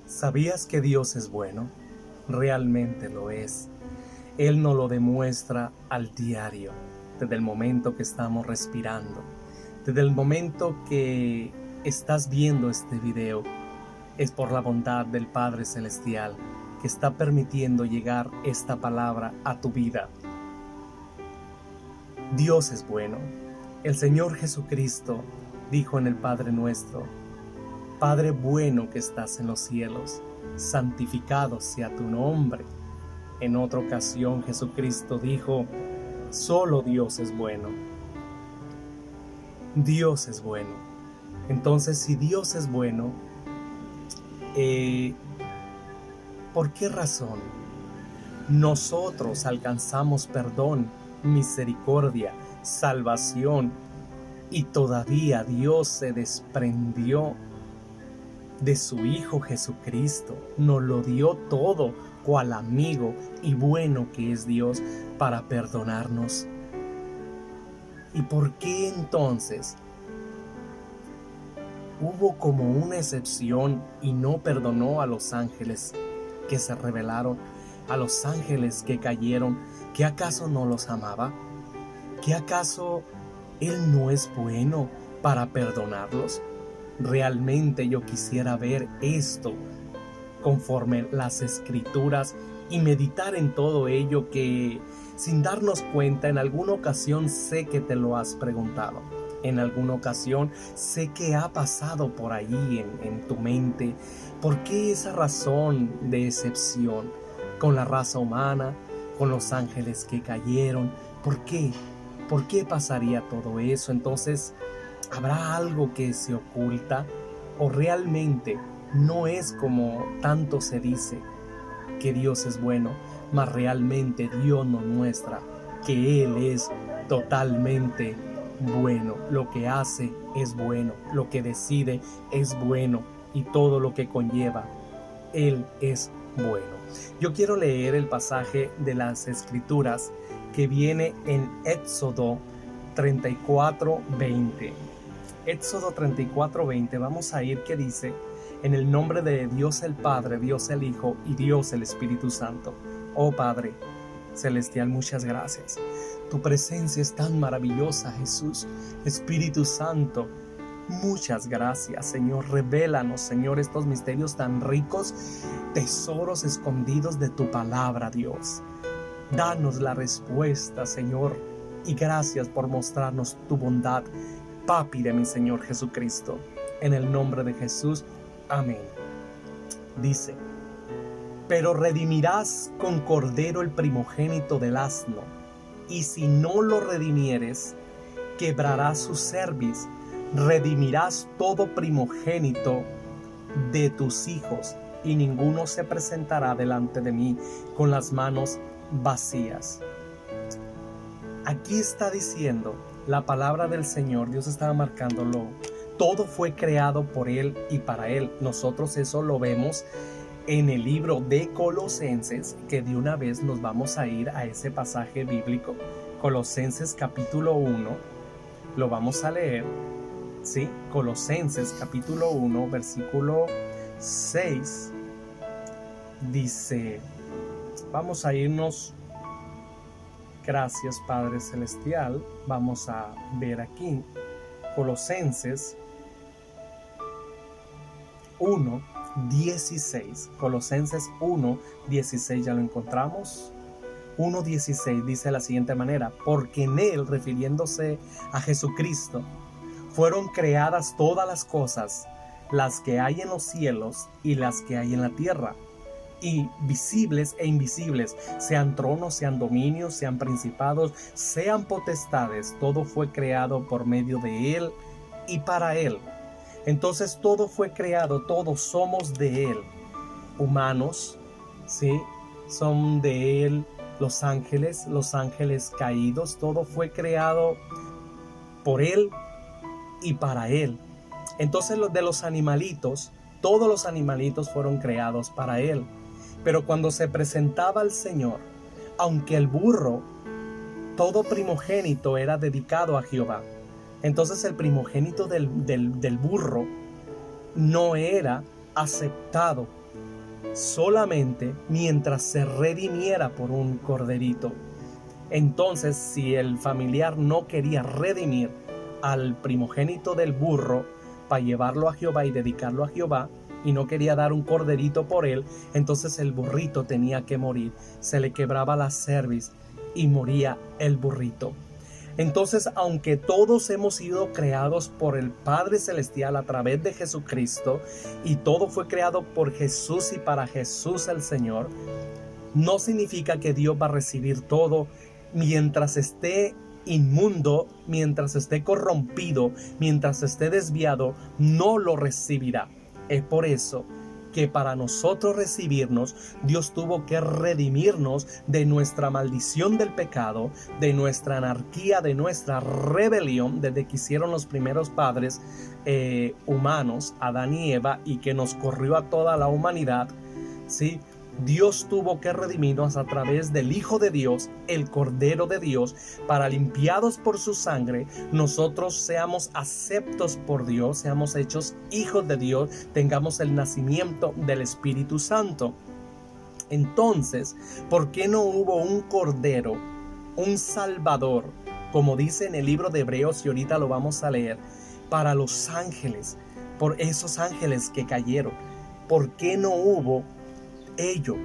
¿Sabías que Dios es bueno? Realmente lo es. Él nos lo demuestra al diario, desde el momento que estamos respirando, desde el momento que estás viendo este video. Es por la bondad del Padre Celestial que está permitiendo llegar esta palabra a tu vida. Dios es bueno. El Señor Jesucristo dijo en el Padre Nuestro: Padre bueno que estás en los cielos, santificado sea tu nombre. En otra ocasión Jesucristo dijo: solo Dios es bueno. Dios es bueno. Entonces, si Dios es bueno, ¿por qué razón nosotros alcanzamos perdón, misericordia, salvación, y todavía Dios se desprendió de su Hijo Jesucristo? Nos lo dio todo, cual amigo y bueno que es Dios, para perdonarnos. ¿Y por qué entonces hubo como una excepción y no perdonó a los ángeles que se rebelaron, a los ángeles que cayeron? ¿Que acaso no los amaba? ¿Que acaso Él no es bueno para perdonarlos? Realmente yo quisiera ver esto conforme las Escrituras y meditar en todo ello, que sin darnos cuenta en alguna ocasión sé que te lo has preguntado. En alguna ocasión sé que ha pasado por ahí en tu mente. ¿Por qué esa razón de excepción con la raza humana, con los ángeles que cayeron? ¿Por qué? ¿Por qué pasaría todo eso? Entonces, ¿habrá algo que se oculta? ¿O realmente no es como tanto se dice que Dios es bueno, mas realmente Dios nos muestra que Él es totalmente bueno? Lo que hace es bueno, lo que decide es bueno, y todo lo que conlleva, Él es bueno. Yo quiero leer el pasaje de las Escrituras que viene en Éxodo 34:20. Éxodo 34:20, vamos a ir, que dice: en el nombre de Dios el Padre, Dios el Hijo y Dios el Espíritu Santo. Oh Padre Celestial, muchas gracias. Tu presencia es tan maravillosa, Jesús. Espíritu Santo, muchas gracias, Señor. Revélanos, Señor, estos misterios tan ricos, tesoros escondidos de tu palabra, Dios. Danos la respuesta, Señor, y gracias por mostrarnos tu bondad, Papi de mi Señor Jesucristo. En el nombre de Jesús, amén. Dice: pero redimirás con cordero el primogénito del asno, y si no lo redimieres, quebrarás su cerviz. Redimirás todo primogénito de tus hijos, y ninguno se presentará delante de mí con las manos vacías. Aquí está diciendo la palabra del Señor. Dios estaba marcándolo. Todo fue creado por Él y para Él. Nosotros eso lo vemos en el libro de Colosenses, que de una vez nos vamos a ir a ese pasaje bíblico. Colosenses capítulo 1, lo vamos a leer, ¿sí? Colosenses capítulo 1, versículo 6, dice, vamos a irnos, gracias Padre Celestial, vamos a ver aquí, Colosenses 1:16. Colosenses 1:16, ¿ya lo encontramos? 1:16 dice de la siguiente manera: porque en Él, refiriéndose a Jesucristo, fueron creadas todas las cosas, las que hay en los cielos y las que hay en la tierra, y visibles e invisibles, sean tronos, sean dominios, sean principados, sean potestades. Todo fue creado por medio de Él y para Él. Entonces todo fue creado, todos somos de Él. Humanos, ¿sí? Son de Él. Los ángeles caídos, todo fue creado por Él y para Él. Entonces los de los animalitos, todos los animalitos fueron creados para Él. Pero cuando se presentaba al Señor, aunque el burro, todo primogénito era dedicado a Jehová, entonces el primogénito del burro no era aceptado solamente mientras se redimiera por un corderito. Entonces, si el familiar no quería redimir al primogénito del burro para llevarlo a Jehová y dedicarlo a Jehová, y no quería dar un corderito por él, entonces el burrito tenía que morir. Se le quebraba la cerviz y moría el burrito. Entonces, aunque todos hemos sido creados por el Padre Celestial a través de Jesucristo, y todo fue creado por Jesús y para Jesús el Señor, no significa que Dios va a recibir todo mientras esté inmundo, mientras esté corrompido, mientras esté desviado, no lo recibirá. Es por eso que para nosotros recibirnos, Dios tuvo que redimirnos de nuestra maldición del pecado, de nuestra anarquía, de nuestra rebelión, desde que hicieron los primeros padres humanos, Adán y Eva, y que nos corrió a toda la humanidad, ¿sí? Dios tuvo que redimirnos a través del Hijo de Dios, el Cordero de Dios, para, limpiados por su sangre, nosotros seamos aceptos por Dios, seamos hechos hijos de Dios, tengamos el nacimiento del Espíritu Santo. Entonces, ¿por qué no hubo un Cordero, un Salvador, como dice en el libro de Hebreos, y ahorita lo vamos a leer, para los ángeles, por esos ángeles que cayeron? ¿Por qué no hubo ello?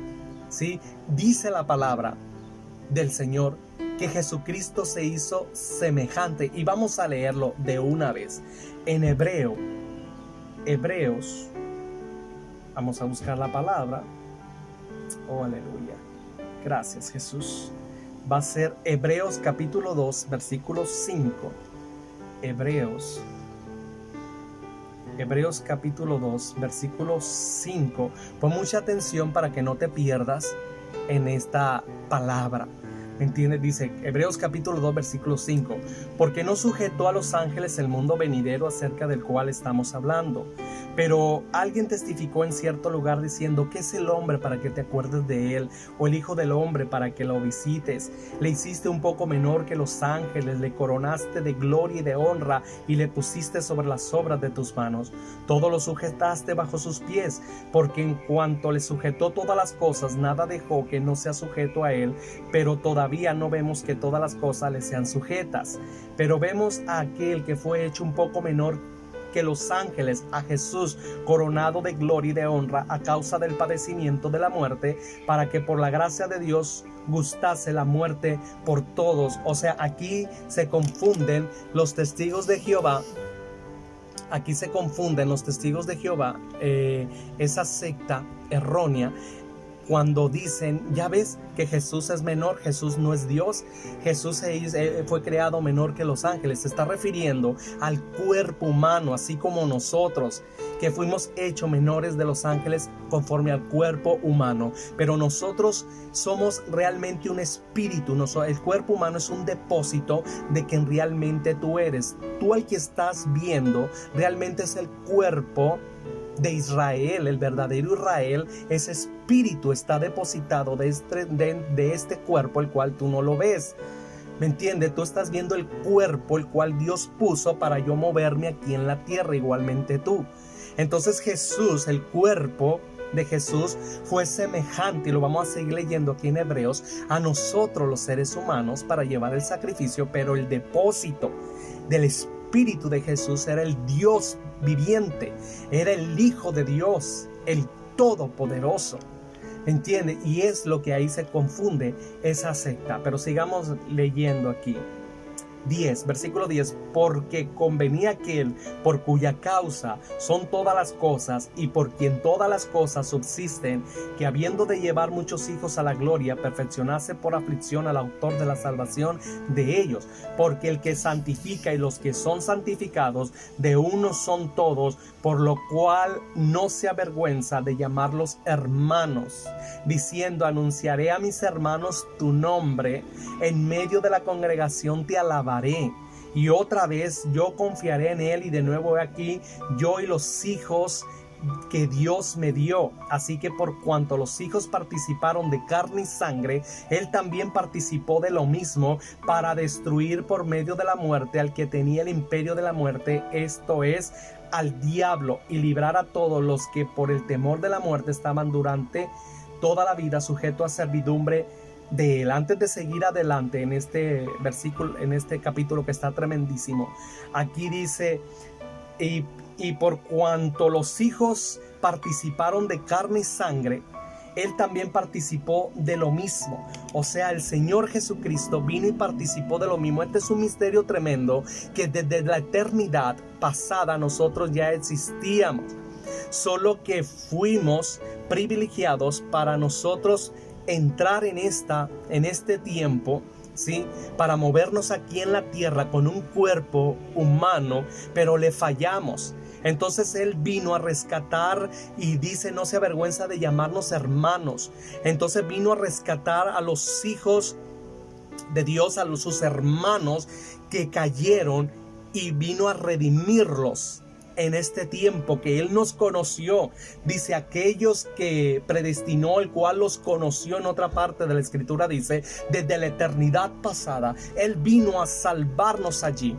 ¿Sí? Dice la palabra del Señor que Jesucristo se hizo semejante, y vamos a leerlo de una vez en Hebreos, vamos a buscar la palabra. Oh, aleluya, gracias Jesús. Va a ser Hebreos capítulo 2 versículo 5. Hebreos capítulo 2, versículo 5. Pon mucha atención para que no te pierdas en esta palabra. ¿Me entiendes? Dice Hebreos capítulo 2, versículo 5. Porque no sujetó a los ángeles el mundo venidero acerca del cual estamos hablando. Pero alguien testificó en cierto lugar diciendo: ¿qué es el hombre para que te acuerdes de él? O el hijo del hombre para que lo visites. Le hiciste un poco menor que los ángeles, le coronaste de gloria y de honra, y le pusiste sobre las obras de tus manos. Todo lo sujetaste bajo sus pies, porque en cuanto le sujetó todas las cosas, nada dejó que no sea sujeto a él. Pero todavía no vemos que todas las cosas le sean sujetas. Pero vemos a aquel que fue hecho un poco menor que los ángeles, a Jesús, coronado de gloria y de honra a causa del padecimiento de la muerte, para que por la gracia de Dios gustase la muerte por todos. O sea, aquí se confunden los testigos de Jehová. Aquí se confunden los testigos de Jehová, esa secta errónea, cuando dicen: ya ves que Jesús es menor, Jesús no es Dios, Jesús fue creado menor que los ángeles. Se está refiriendo al cuerpo humano, así como nosotros, que fuimos hechos menores de los ángeles conforme al cuerpo humano. Pero nosotros somos realmente un espíritu. El cuerpo humano es un depósito de quien realmente tú eres. Tú, el que estás viendo, realmente es el cuerpo de Israel, el verdadero Israel. Ese espíritu está depositado de este cuerpo, el cual tú no lo ves. ¿Me entiendes? Tú estás viendo el cuerpo el cual Dios puso para yo moverme aquí en la tierra, igualmente tú. Entonces Jesús, el cuerpo de Jesús, fue semejante, y lo vamos a seguir leyendo aquí en Hebreos, a nosotros los seres humanos para llevar el sacrificio. Pero el depósito del Espíritu de Jesús era el Dios viviente, era el Hijo de Dios, el Todopoderoso. ¿Entiende? Y es lo que ahí se confunde esa secta. Pero sigamos leyendo aquí. 10, versículo 10. Porque convenía aquel por cuya causa son todas las cosas, y por quien todas las cosas subsisten, que habiendo de llevar muchos hijos a la gloria, perfeccionase por aflicción al autor de la salvación de ellos. Porque el que santifica y los que son santificados de uno son todos, por lo cual no se avergüenza de llamarlos hermanos, diciendo: anunciaré a mis hermanos tu nombre, en medio de la congregación te alabaré. Y otra vez yo confiaré en él. Y de nuevo aquí, yo y los hijos que Dios me dio. Así que por cuanto los hijos participaron de carne y sangre, Él también participó de lo mismo, para destruir por medio de la muerte al que tenía el imperio de la muerte, esto es, al diablo, y librar a todos los que por el temor de la muerte estaban durante toda la vida sujetos a servidumbre de Él. Antes de seguir adelante en este versículo, en este capítulo que está tremendísimo, aquí dice: y por cuanto los hijos participaron de carne y sangre, Él también participó de lo mismo. O sea, el Señor Jesucristo vino y participó de lo mismo. Este es un misterio tremendo, que desde la eternidad pasada nosotros ya existíamos, solo que fuimos privilegiados para nosotros entrar en este tiempo, ¿sí? Para movernos aquí en la tierra con un cuerpo humano, pero le fallamos. Entonces Él vino a rescatar, y dice: no se avergüenza de llamarnos hermanos. Entonces vino a rescatar a los hijos de Dios, a sus hermanos que cayeron, y vino a redimirlos en este tiempo que Él nos conoció. Dice: aquellos que predestinó, el cual los conoció. En otra parte de la escritura dice: desde la eternidad pasada, Él vino a salvarnos allí.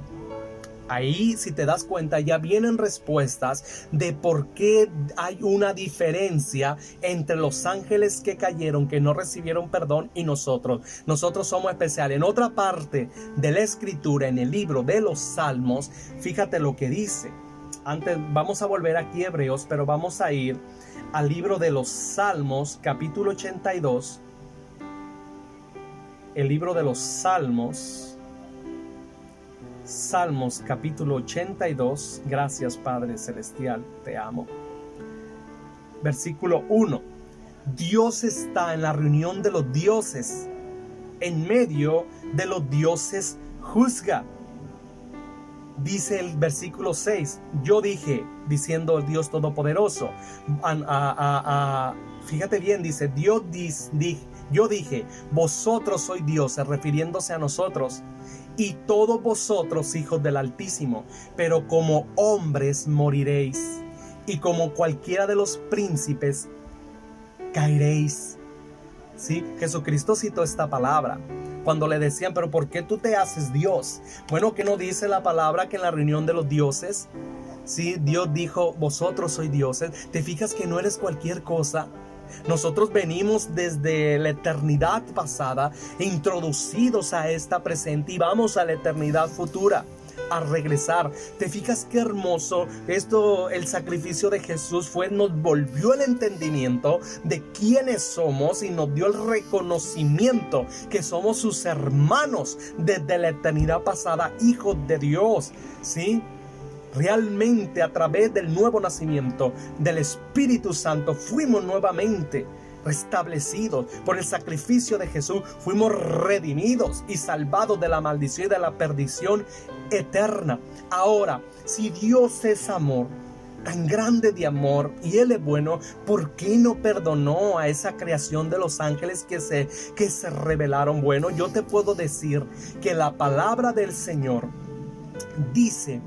Ahí, si te das cuenta, ya vienen respuestas de por qué hay una diferencia entre los ángeles que cayeron, que no recibieron perdón, y nosotros. Nosotros somos especiales. En otra parte de la escritura, en el libro de los Salmos, fíjate lo que dice. Antes, vamos a volver aquí a Hebreos, pero vamos a ir al libro de los Salmos, capítulo 82. El libro de los Salmos, capítulo 82. Gracias, Padre Celestial, te amo. Versículo 1. Dios está en la reunión de los dioses, en medio de los dioses juzga. Dice el versículo 6, yo dije, diciendo el Dios Todopoderoso, fíjate bien, dice, yo dije, vosotros sois dioses, refiriéndose a nosotros, y todos vosotros hijos del Altísimo, pero como hombres moriréis, y como cualquiera de los príncipes caeréis. ¿Sí? Jesucristo citó esta palabra cuando le decían: pero ¿por qué tú te haces Dios? Bueno, ¿qué no dice la palabra que en la reunión de los dioses, sí, Dios dijo: vosotros sois dioses? ¿Te fijas que no eres cualquier cosa? Nosotros venimos desde la eternidad pasada, introducidos a esta presente, y vamos a la eternidad futura, a regresar. ¿Te fijas qué hermoso esto? El sacrificio de Jesús nos volvió el entendimiento de quiénes somos, y nos dio el reconocimiento que somos sus hermanos desde la eternidad pasada, hijos de Dios, ¿sí? Realmente, a través del nuevo nacimiento del Espíritu Santo, fuimos nuevamente restablecidos por el sacrificio de Jesús. Fuimos redimidos y salvados de la maldición y de la perdición eterna. Ahora, si Dios es amor, tan grande de amor, y Él es bueno, ¿por qué no perdonó a esa creación de los ángeles que se rebelaron? Bueno, yo te puedo decir que la palabra del Señor dice,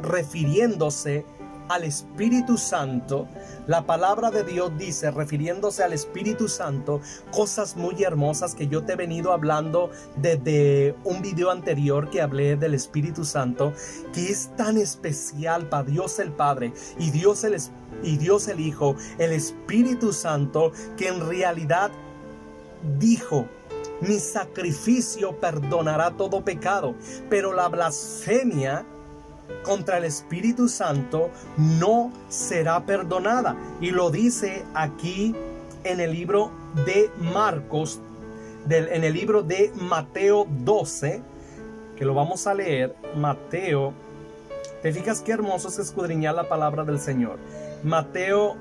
refiriéndose al Espíritu Santo, la palabra de Dios dice, refiriéndose al Espíritu Santo, cosas muy hermosas que yo te he venido hablando desde un video anterior que hablé del Espíritu Santo, que es tan especial para Dios el Padre y Dios el Hijo, el Espíritu Santo, que en realidad dijo: mi sacrificio perdonará todo pecado, pero la blasfemia contra el Espíritu Santo no será perdonada. Y lo dice aquí en el libro de Marcos, en el libro de Mateo 12, que lo vamos a leer. Mateo, ¿te fijas qué hermoso es escudriñar la palabra del Señor? Mateo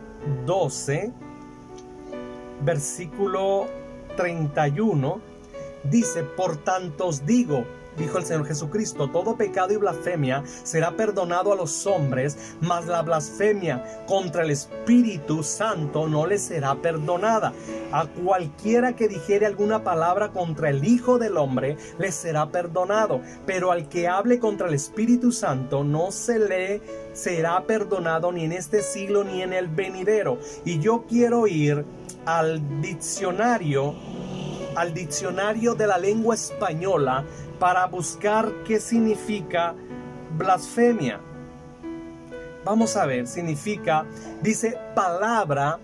12, versículo 31, dice: por tanto os digo, dijo el Señor Jesucristo, todo pecado y blasfemia será perdonado a los hombres, mas la blasfemia contra el Espíritu Santo no le será perdonada. A cualquiera que dijere alguna palabra contra el Hijo del Hombre le será perdonado, pero al que hable contra el Espíritu Santo no se le será perdonado ni en este siglo ni en el venidero. Y yo quiero ir al diccionario de la lengua española para buscar qué significa blasfemia. Vamos a ver, dice palabra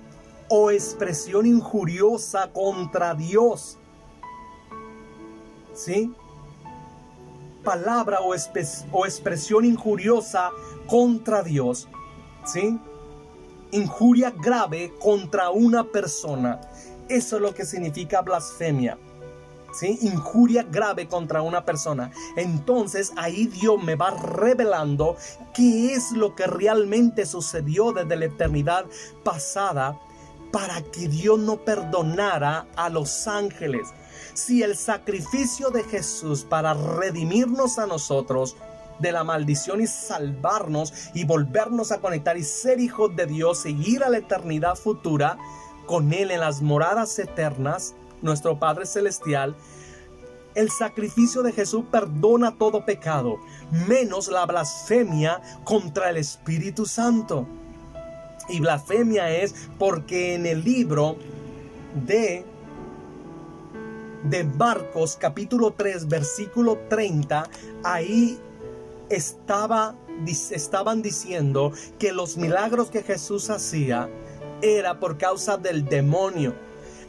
o expresión injuriosa contra Dios. ¿Sí? Palabra o expresión injuriosa contra Dios. ¿Sí? Injuria grave contra una persona. Eso es lo que significa blasfemia. ¿Sí? Injuria grave contra una persona. Entonces ahí Dios me va revelando qué es lo que realmente sucedió desde la eternidad pasada para que Dios no perdonara a los ángeles. Si el sacrificio de Jesús para redimirnos a nosotros de la maldición y salvarnos y volvernos a conectar y ser hijos de Dios, seguir a la eternidad futura con Él en las moradas eternas, nuestro Padre Celestial, el sacrificio de Jesús perdona todo pecado, menos la blasfemia contra el Espíritu Santo. Y blasfemia es porque en el libro de Marcos capítulo 3 versículo 30, ahí estaban diciendo que los milagros que Jesús hacía era por causa del demonio,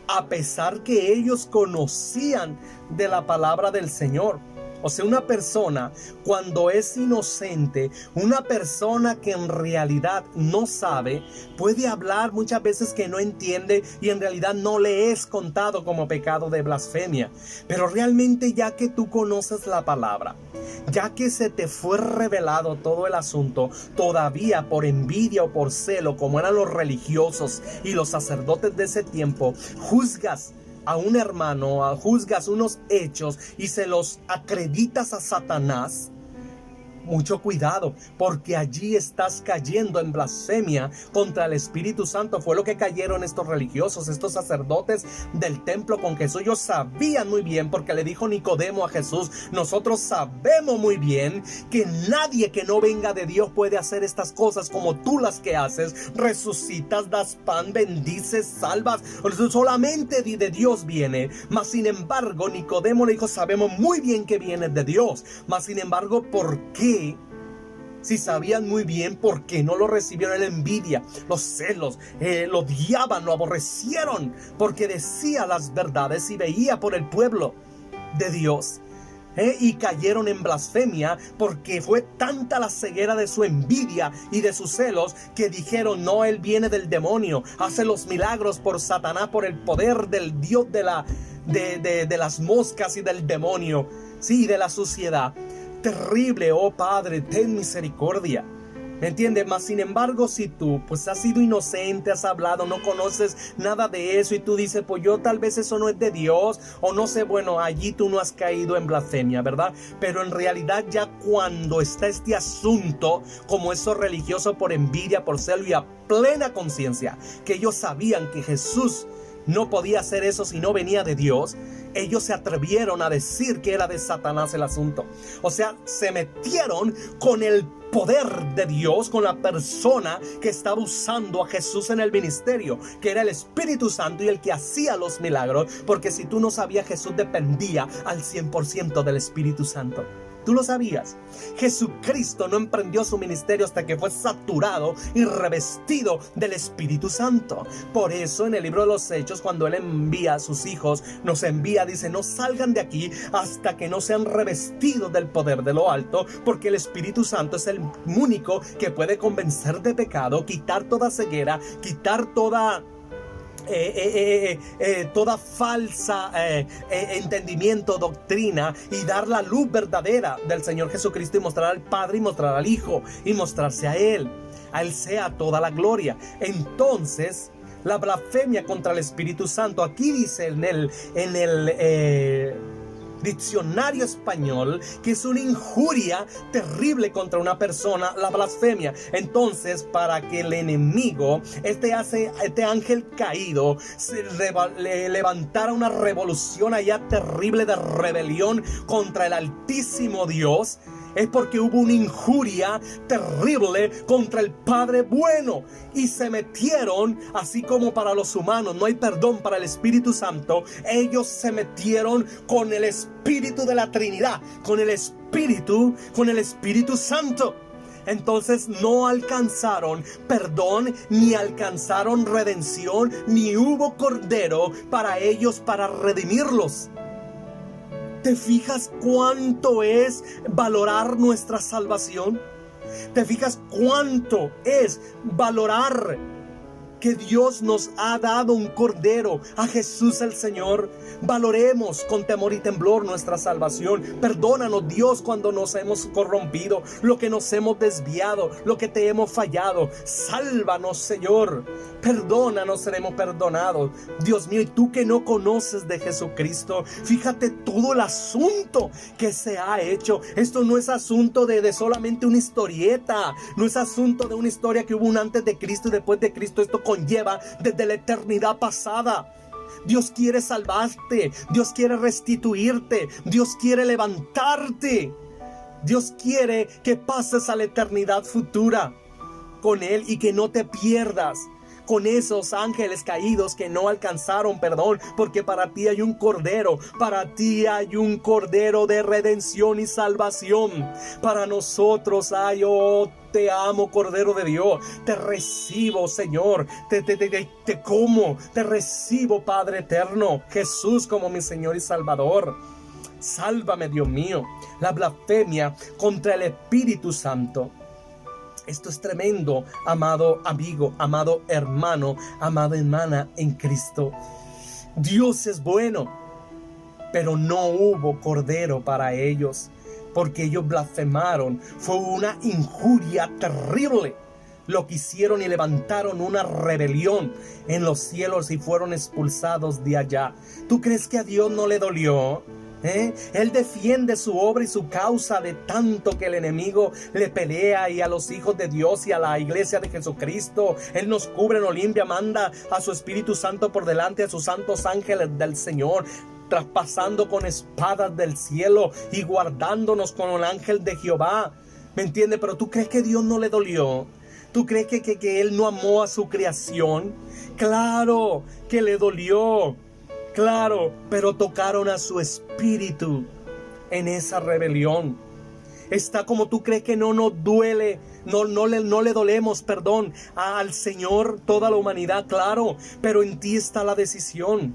a pesar que ellos conocían de la palabra del Señor. O sea, una persona cuando es inocente, una persona que en realidad no sabe, puede hablar muchas veces que no entiende y en realidad no le es contado como pecado de blasfemia. Pero realmente ya que tú conoces la palabra, ya que se te fue revelado todo el asunto, todavía por envidia o por celo, como eran los religiosos y los sacerdotes de ese tiempo, juzgas a un hermano, juzgas unos hechos y se los acreditas a Satanás. Mucho cuidado, porque allí estás cayendo en blasfemia contra el Espíritu Santo. Fue lo que cayeron estos religiosos, estos sacerdotes del templo con Jesús. Ellos sabían muy bien, porque le dijo Nicodemo a Jesús, nosotros sabemos muy bien que nadie que no venga de Dios puede hacer estas cosas como tú las que haces. Resucitas, das pan, bendices, salvas. Solamente de Dios viene. Mas sin embargo, Nicodemo le dijo, sabemos muy bien que viene de Dios. Mas sin embargo, ¿por qué? Si sabían muy bien por qué no lo recibieron, la envidia, los celos, lo odiaban, lo aborrecieron, porque decía las verdades y veía por el pueblo de Dios. Y cayeron en blasfemia porque fue tanta la ceguera de su envidia y de sus celos que dijeron, no, él viene del demonio, hace los milagros por Satanás, por el poder del Dios de las moscas y del demonio, sí, de la suciedad. Terrible, oh Padre, ten misericordia. ¿Me entiendes? Mas sin embargo, si tú pues has sido inocente, has hablado, no conoces nada de eso y tú dices, pues yo tal vez eso no es de Dios o no sé, bueno, allí tú no has caído en blasfemia, ¿verdad? Pero en realidad ya cuando está este asunto, como esos religiosos por envidia, por celo y a plena conciencia, que ellos sabían que Jesús no podía hacer eso si no venía de Dios, ellos se atrevieron a decir que era de Satanás el asunto. O sea, se metieron con el poder de Dios, con la persona que estaba usando a Jesús en el ministerio, que era el Espíritu Santo y el que hacía los milagros, porque si tú no sabías, Jesús dependía al 100% del Espíritu Santo. ¿Tú lo sabías? Jesucristo no emprendió su ministerio hasta que fue saturado y revestido del Espíritu Santo. Por eso en el libro de los Hechos, cuando Él envía a sus hijos, nos envía, dice, no salgan de aquí hasta que no sean revestidos del poder de lo alto, porque el Espíritu Santo es el único que puede convencer de pecado, quitar toda ceguera, quitar toda falsa entendimiento, doctrina, y dar la luz verdadera del Señor Jesucristo y mostrar al Padre y mostrar al Hijo y mostrarse a Él sea toda la gloria. Entonces la blasfemia contra el Espíritu Santo, aquí dice en el diccionario español que es una injuria terrible contra una persona, la blasfemia. Entonces, para que el enemigo, este ángel caído, le levantara una revolución allá terrible de rebelión contra el Altísimo Dios, es porque hubo una injuria terrible contra el Padre bueno, y se metieron, así como para los humanos no hay perdón para el Espíritu Santo, ellos se metieron con el Espíritu de la Trinidad, con el Espíritu Santo. Entonces no alcanzaron perdón, ni alcanzaron redención, ni hubo cordero para ellos para redimirlos. ¿Te fijas cuánto es valorar nuestra salvación? ¿Te fijas cuánto es valorar que Dios nos ha dado un cordero, a Jesús el Señor? Valoremos con temor y temblor nuestra salvación. Perdónanos, Dios, cuando nos hemos corrompido, lo que nos hemos desviado, lo que te hemos fallado. Sálvanos, Señor. Perdónanos, seremos perdonados. Dios mío, y tú que no conoces de Jesucristo, fíjate todo el asunto que se ha hecho. Esto no es asunto de solamente una historieta, no es asunto de una historia que hubo un antes de Cristo y después de Cristo. Esto conlleva desde la eternidad pasada. Dios quiere salvarte, Dios quiere restituirte, Dios quiere levantarte, Dios quiere que pases a la eternidad futura con Él y que no te pierdas con esos ángeles caídos que no alcanzaron perdón, porque para ti hay un cordero, para ti hay un cordero de redención y salvación. Para nosotros hay, te amo, Cordero de Dios, te recibo, Señor, te como, te recibo, Padre eterno, Jesús como mi Señor y Salvador. Sálvame, Dios mío. La blasfemia contra el Espíritu Santo. Esto es tremendo, amado amigo, amado hermano, amada hermana en Cristo. Dios es bueno, pero no hubo cordero para ellos, porque ellos blasfemaron. Fue una injuria terrible lo que hicieron y levantaron una rebelión en los cielos y fueron expulsados de allá. ¿Tú crees que a Dios no le dolió? Él defiende su obra y su causa de tanto que el enemigo le pelea, y a los hijos de Dios y a la iglesia de Jesucristo. Él nos cubre, nos limpia, manda a su Espíritu Santo por delante, a sus santos ángeles del Señor, traspasando con espadas del cielo y guardándonos con el ángel de Jehová. ¿Me entiendes? Pero ¿tú crees que Dios no le dolió? ¿Tú crees que Él no amó a su creación? Claro que le dolió. Claro, pero tocaron a su espíritu en esa rebelión. Está como tú crees que no nos duele, no le dolemos, perdón, al Señor, toda la humanidad, claro, pero en ti está la decisión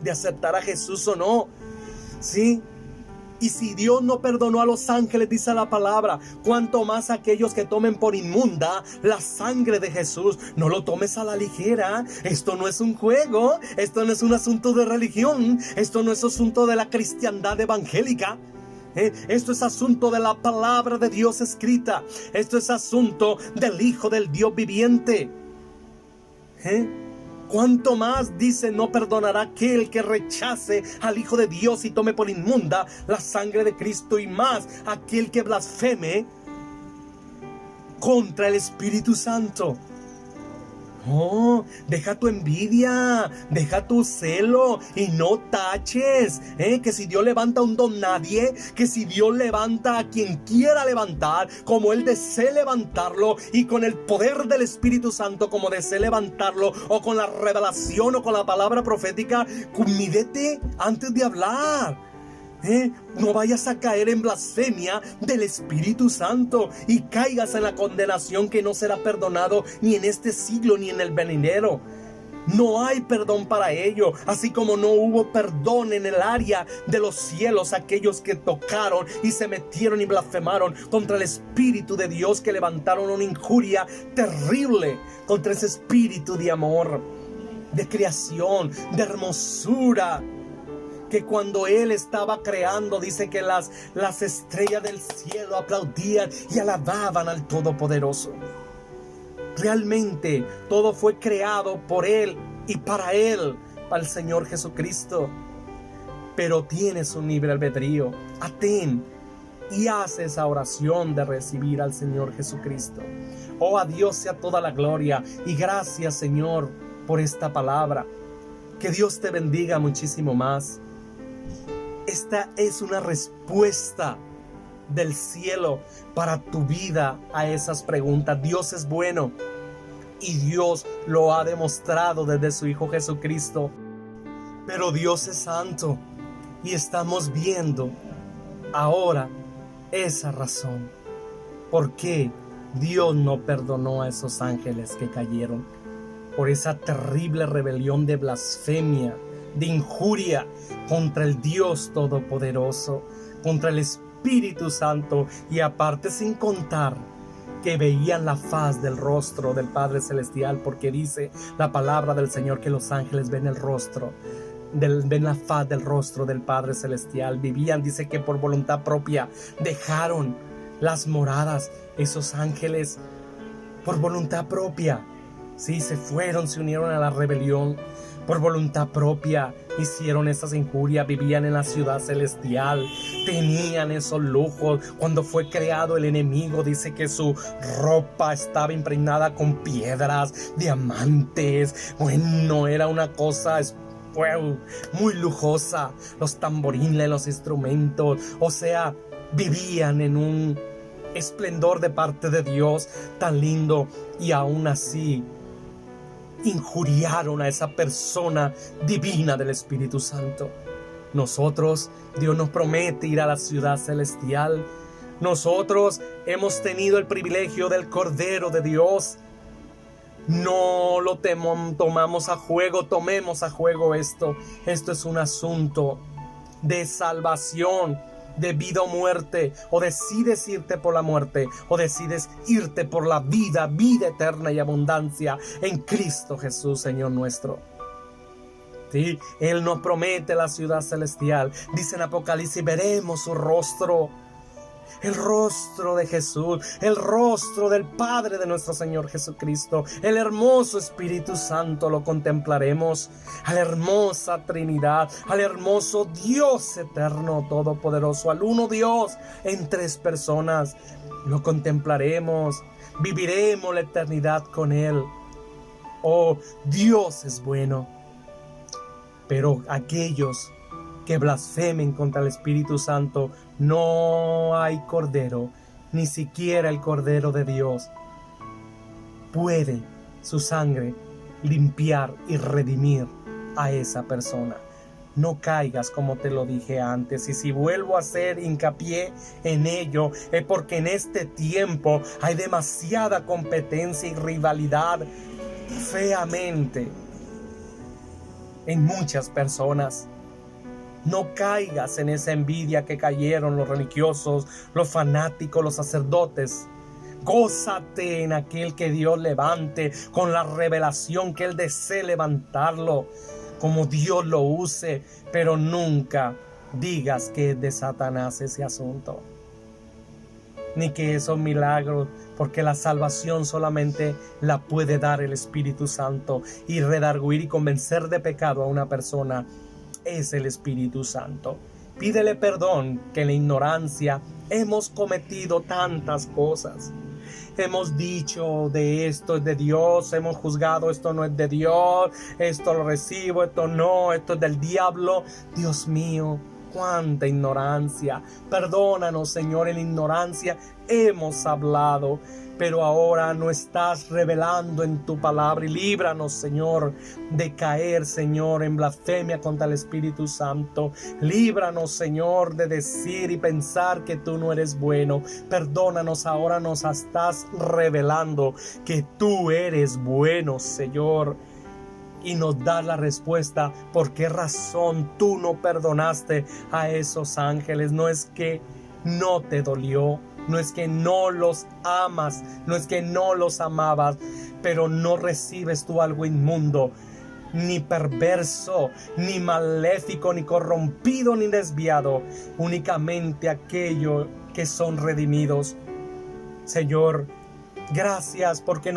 de aceptar a Jesús o no, ¿sí? Y si Dios no perdonó a los ángeles, dice la palabra, cuánto más aquellos que tomen por inmunda la sangre de Jesús. No lo tomes a la ligera. Esto no es un juego. Esto no es un asunto de religión. Esto no es asunto de la cristiandad evangélica. Esto es asunto de la palabra de Dios escrita. Esto es asunto del Hijo del Dios viviente. ¿Cuánto más, dice, no perdonará aquel que rechace al Hijo de Dios y tome por inmunda la sangre de Cristo? Y más, aquel que blasfeme contra el Espíritu Santo. Oh, deja tu envidia, deja tu celo y no taches, que si Dios levanta a un don nadie, que si Dios levanta a quien quiera levantar, como Él desee levantarlo, y con el poder del Espíritu Santo como desee levantarlo, o con la revelación o con la palabra profética, mídete antes de hablar. No vayas a caer en blasfemia del Espíritu Santo y caigas en la condenación que no será perdonado ni en este siglo ni en el venidero. No hay perdón para ello, así como no hubo perdón en el área de los cielos aquellos que tocaron y se metieron y blasfemaron contra el Espíritu de Dios, que levantaron una injuria terrible contra ese Espíritu de amor, de creación, de hermosura, que cuando Él estaba creando, dice que las estrellas del cielo aplaudían y alababan al Todopoderoso. Realmente todo fue creado por Él y para Él, para el Señor Jesucristo. pero tienes un libre albedrío. Atén y haz esa oración de recibir al Señor Jesucristo. Oh, a Dios sea toda la gloria y gracias, Señor, por esta palabra. Que Dios te bendiga muchísimo más. Esta es una respuesta del cielo para tu vida a esas preguntas. Dios es bueno y Dios lo ha demostrado desde su Hijo Jesucristo. Pero Dios es santo y estamos viendo ahora esa razón. ¿Por qué Dios no perdonó a esos ángeles que cayeron? Por esa terrible rebelión de blasfemia, de injuria contra el Dios Todopoderoso, contra el Espíritu Santo, y aparte sin contar que veían la faz del rostro del Padre Celestial, porque dice la palabra del Señor que los ángeles ven el rostro, ven la faz del rostro del Padre Celestial. Vivían, dice que por voluntad propia dejaron las moradas, esos ángeles por voluntad propia. Sí, se fueron, se unieron a la rebelión por voluntad propia, hicieron esas injurias, vivían en la ciudad celestial, tenían esos lujos. Cuando fue creado el enemigo, dice que su ropa estaba impregnada con piedras, diamantes. Bueno, era una cosa muy lujosa, los tamborines, los instrumentos, o sea, vivían en un esplendor de parte de Dios tan lindo, y aún así injuriaron a esa persona divina del Espíritu Santo. Nosotros, Dios nos promete ir a la ciudad celestial. Nosotros hemos tenido el privilegio del Cordero de Dios. No lo tomamos a juego, tomemos a juego esto. Esto es un asunto de salvación, de vida o muerte. O decides irte por la muerte, o decides irte por la vida, vida eterna y abundancia en Cristo Jesús, Señor nuestro. Sí, Él nos promete la ciudad celestial. Dice en Apocalipsis, veremos su rostro. El rostro de Jesús, el rostro del Padre de nuestro Señor Jesucristo, el hermoso Espíritu Santo lo contemplaremos, a la hermosa Trinidad, al hermoso Dios eterno, todopoderoso, al uno Dios en tres personas. Lo contemplaremos, viviremos la eternidad con Él. Oh, Dios es bueno. Pero aquellos que blasfemen contra el Espíritu Santo, no hay cordero, ni siquiera el Cordero de Dios puede su sangre limpiar y redimir a esa persona. No caigas, como te lo dije antes, y si vuelvo a hacer hincapié en ello, es porque en este tiempo hay demasiada competencia y rivalidad feamente en muchas personas. No caigas en esa envidia que cayeron los religiosos, los fanáticos, los sacerdotes. Gózate en aquel que Dios levante con la revelación que Él desee levantarlo, como Dios lo use, pero nunca digas que es de Satanás ese asunto, ni que esos milagros, porque la salvación solamente la puede dar el Espíritu Santo, y redarguir y convencer de pecado a una persona es el Espíritu Santo. Pídele perdón, que en la ignorancia hemos cometido tantas cosas. Hemos dicho de esto es de Dios, hemos juzgado esto no es de Dios, esto lo recibo, esto no, esto es del diablo. Dios mío, cuánta ignorancia. Perdónanos, Señor, en la ignorancia hemos hablado, pero ahora no estás revelando en tu palabra, y líbranos, Señor, de caer, Señor, en blasfemia contra el Espíritu Santo. Líbranos, Señor, de decir y pensar que tú no eres bueno. Perdónanos, ahora nos estás revelando que tú eres bueno, Señor, y nos da la respuesta por qué razón tú no perdonaste a esos ángeles. No es que no te dolió, no es que no los amas, no es que no los amabas, pero no recibes tú algo inmundo, ni perverso, ni maléfico, ni corrompido, ni desviado, únicamente aquellos que son redimidos. Señor, gracias porque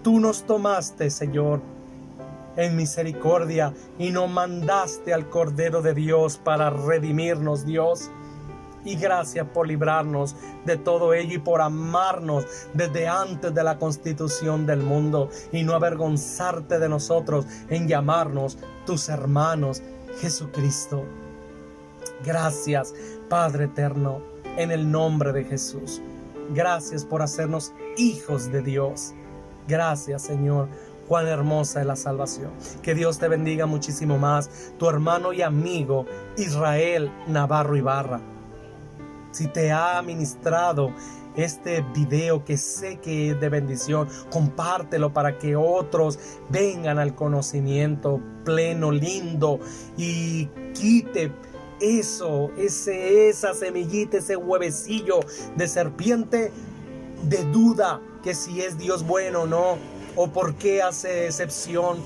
tú nos tomaste, Señor, en misericordia y no mandaste al Cordero de Dios para redimirnos, Dios. Y gracias por librarnos de todo ello y por amarnos desde antes de la constitución del mundo y no avergonzarte de nosotros en llamarnos tus hermanos, Jesucristo. Gracias, Padre eterno, en el nombre de Jesús. Gracias por hacernos hijos de Dios. Gracias, Señor. Cuán hermosa es la salvación. Que Dios te bendiga muchísimo más. Tu hermano y amigo Israel Navarro Ibarra. Si te ha ministrado este video, que sé que es de bendición, compártelo para que otros vengan al conocimiento pleno, lindo, y quite esa semillita, ese huevecillo de serpiente de duda que si es Dios bueno o no, o por qué hace excepción,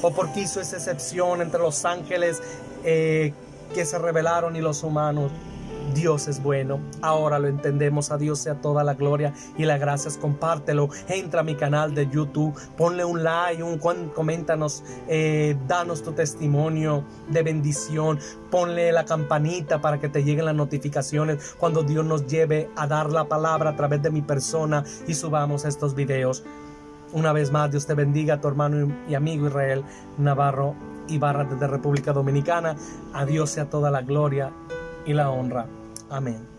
o por qué hizo esa excepción entre los ángeles que se rebelaron y los humanos. Dios es bueno, ahora lo entendemos. A Dios sea toda la gloria y las gracias. Compártelo, entra a mi canal de YouTube, ponle un like, coméntanos, danos tu testimonio de bendición, ponle la campanita para que te lleguen las notificaciones cuando Dios nos lleve a dar la palabra a través de mi persona y subamos estos videos. Una vez más, Dios te bendiga, a tu hermano y amigo Israel Navarro Ibarra desde República Dominicana. A Dios sea toda la gloria y la honra. Amén.